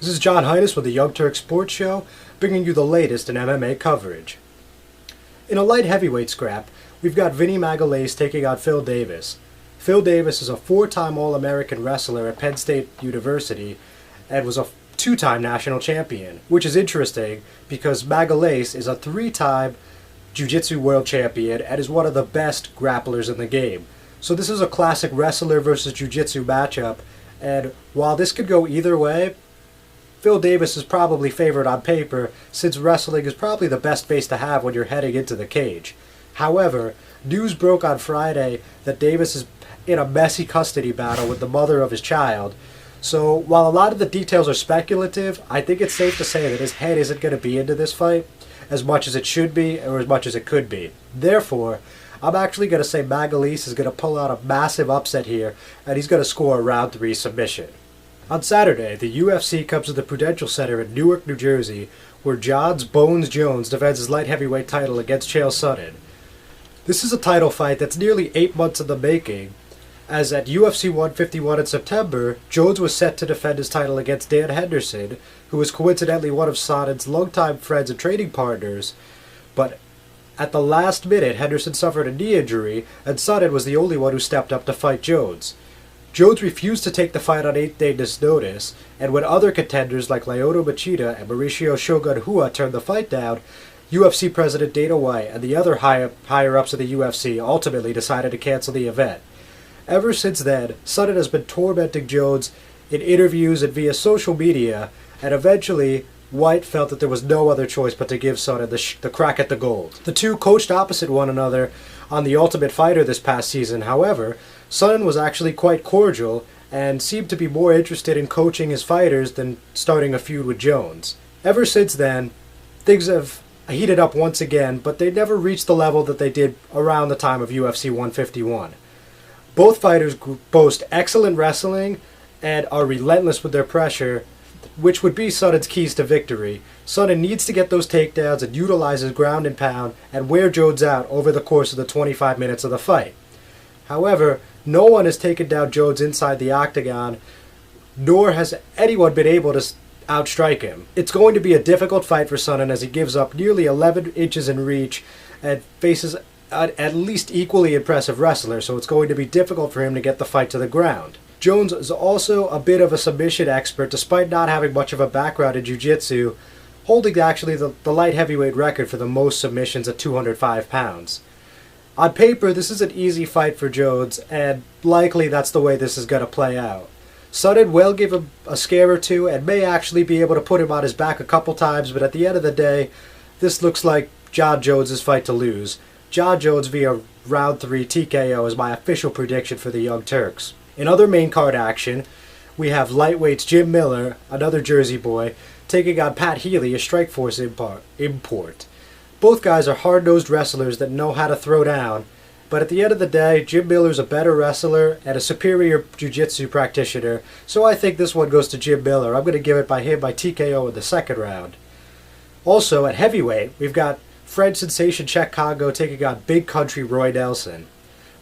This is John Jones with the Young Turk Sports Show, bringing you the latest in MMA coverage. In a light heavyweight scrap, we've got Vinny Magalhães taking on Phil Davis. Phil Davis is a four-time All-American wrestler at Penn State University and was a two-time national champion, which is interesting because Magalhães is a three-time Jiu-Jitsu world champion and is one of the best grapplers in the game. So this is a classic wrestler versus Jiu-Jitsu matchup, and while this could go either way, Phil Davis is probably favored on paper, since wrestling is probably the best base to have when you're heading into the cage. However, news broke on Friday that Davis is in a messy custody battle with the mother of his child. So while a lot of the details are speculative, I think it's safe to say that his head isn't going to be into this fight as much as it should be or as much as it could be. Therefore, I'm actually going to say Magalhães is going to pull out a massive upset here, and he's going to score a round 3 submission. On Saturday, the UFC comes to the Prudential Center in Newark, New Jersey, where Jon Jones defends his light heavyweight title against Chael Sonnen. This is a title fight that's nearly 8 months in the making, as at UFC 151 in September, Jones was set to defend his title against Dan Henderson, who was coincidentally one of Sonnen's longtime friends and training partners, but at the last minute, Henderson suffered a knee injury, and Sonnen was the only one who stepped up to fight Jones. Jones refused to take the fight on 8-day notice, and when other contenders like Lyoto Machida and Mauricio Shogun Rua turned the fight down, UFC President Dana White and the other higher-ups of the UFC ultimately decided to cancel the event. Ever since then, Sonnen has been tormenting Jones in interviews and via social media, and eventually White felt that there was no other choice but to give Sonnen the crack at the gold. The two coached opposite one another on The Ultimate Fighter this past season. However, Sonnen was actually quite cordial and seemed to be more interested in coaching his fighters than starting a feud with Jones. Ever since then, things have heated up once again, but they never reached the level that they did around the time of UFC 151. Both fighters boast excellent wrestling and are relentless with their pressure, which would be Sonnen's keys to victory. Sonnen needs to get those takedowns and utilize his ground and pound and wear Jones out over the course of the 25 minutes of the fight. However, no one has taken down Jones inside the octagon, nor has anyone been able to outstrike him. It's going to be a difficult fight for Sonnen as he gives up nearly 11 inches in reach and faces at least equally impressive wrestler, so it's going to be difficult for him to get the fight to the ground. Jones is also a bit of a submission expert despite not having much of a background in jiu-jitsu, holding actually the light heavyweight record for the most submissions at 205 pounds. On paper, this is an easy fight for Jones, and likely that's the way this is going to play out. Sonnen will give him a scare or two and may actually be able to put him on his back a couple times, but at the end of the day, this looks like Jon Jones' fight to lose. Jon Jones via round 3 TKO is my official prediction for the Young Turks. In other main card action, we have lightweights Jim Miller, another Jersey boy, taking on Pat Healy, a Strikeforce import. Both guys are hard-nosed wrestlers that know how to throw down, but at the end of the day, Jim Miller's a better wrestler and a superior jiu-jitsu practitioner, so I think this one goes to Jim Miller. I'm going to give it by TKO in the second round. Also, at heavyweight, we've got French sensation Czech Congo taking on Big Country Roy Nelson.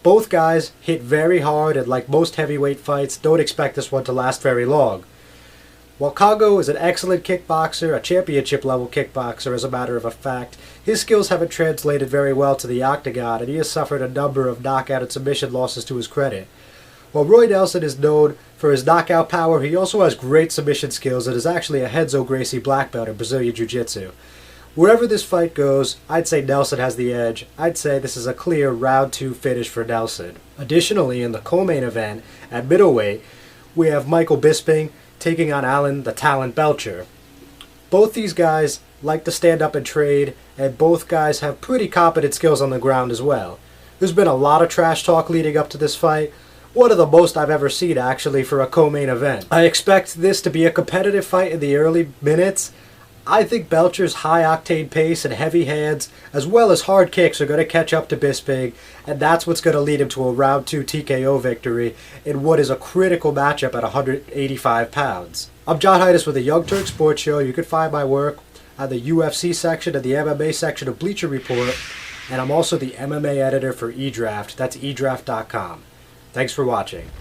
Both guys hit very hard, and like most heavyweight fights, don't expect this one to last very long. While Congo is an excellent kickboxer, a championship-level kickboxer as a matter of fact, his skills haven't translated very well to the octagon, and he has suffered a number of knockout and submission losses to his credit. While Roy Nelson is known for his knockout power, he also has great submission skills and is actually a Renzo Gracie black belt in Brazilian Jiu-Jitsu. Wherever this fight goes, I'd say Nelson has the edge. I'd say this is a clear round 2 finish for Nelson. Additionally, in the co-main event at middleweight, we have Michael Bisping taking on Alan the Talent Belcher. Both these guys like to stand up and trade, and both guys have pretty competent skills on the ground as well. There's been a lot of trash talk leading up to this fight, one of the most I've ever seen actually for a co-main event. I expect this to be a competitive fight in the early minutes. I think Belcher's high-octane pace and heavy hands, as well as hard kicks, are going to catch up to Bisping, and that's what's going to lead him to a round 2 TKO victory in what is a critical matchup at 185 pounds. I'm John Jones with the Young Turk Sports Show. You can find my work on the UFC section and the MMA section of Bleacher Report, and I'm also the MMA editor for eDraft. That's eDraft.com. Thanks for watching.